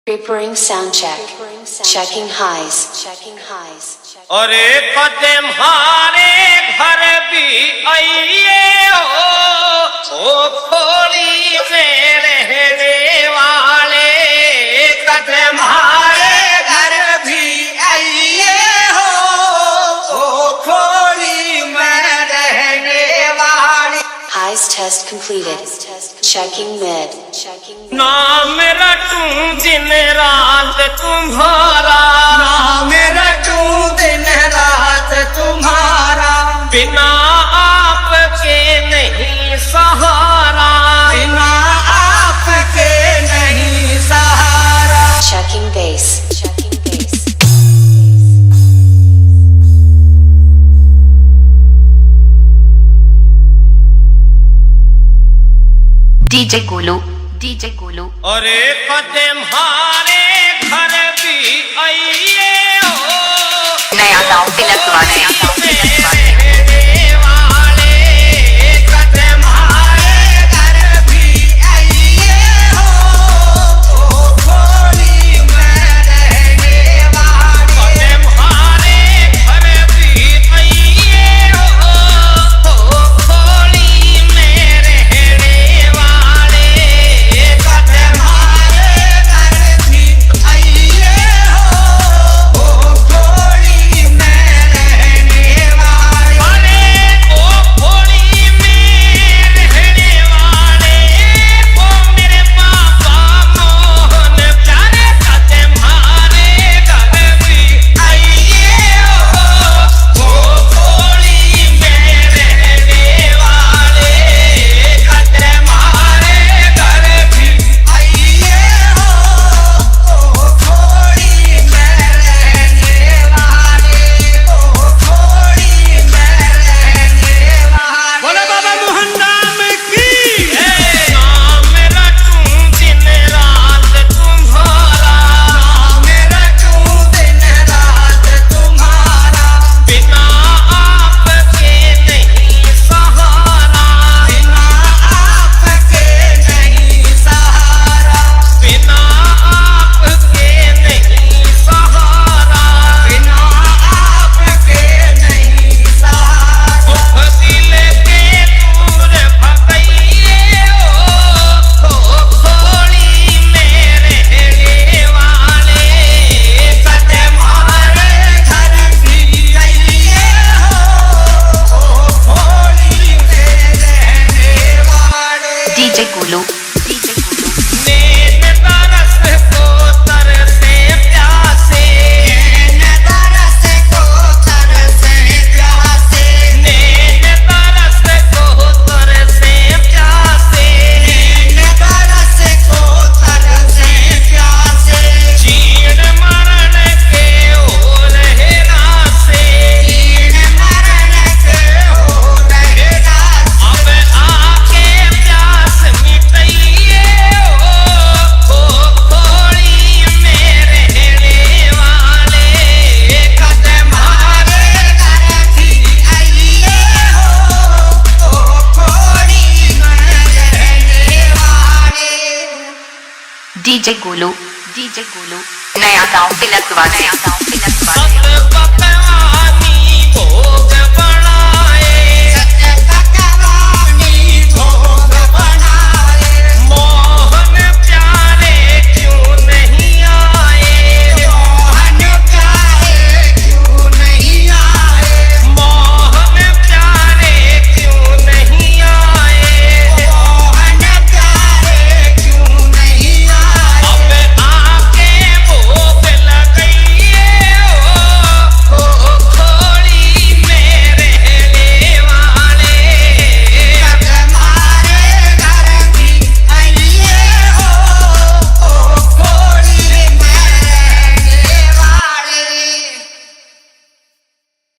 Preparing sound check. Checking highs. अरे कदम हारे घर भी आइए ओ खोली में रहने वाले। कदम हारे घर भी आइए ओ खोली में रहने वाले। Highs test completed. Checking mid. नाम रटूं दिन रात तुम्हारा, नाम रटूं दिन रात तुम्हारा। बिना आपके नहीं सहारा, बिना आपके नहीं सहारा। Checking bass. DJ Golu, DJ Golu। अरे कदम हारे घर भी आइए ओ नया गाँव Tilakwadi. DJ Gulu, DJ Gulu। नैन तरस को तरसे प्यासे, नैन तरस को तरसे प्यासे, नैन तरस को तरसे प्यासे, नैन तरस को तरसे प्यासे। चीड़ मरण के हो रहे रासे, चीड़ मरण के हो रहे रासे। अब आके प्यास मिटाइए ओ खोली में रहने वाले। कदम हारे घर भी आइए ओ खोली में रहने वाले। DJ Gulu, DJ Gulu। नया गाँव तिलकवाड़ी। सब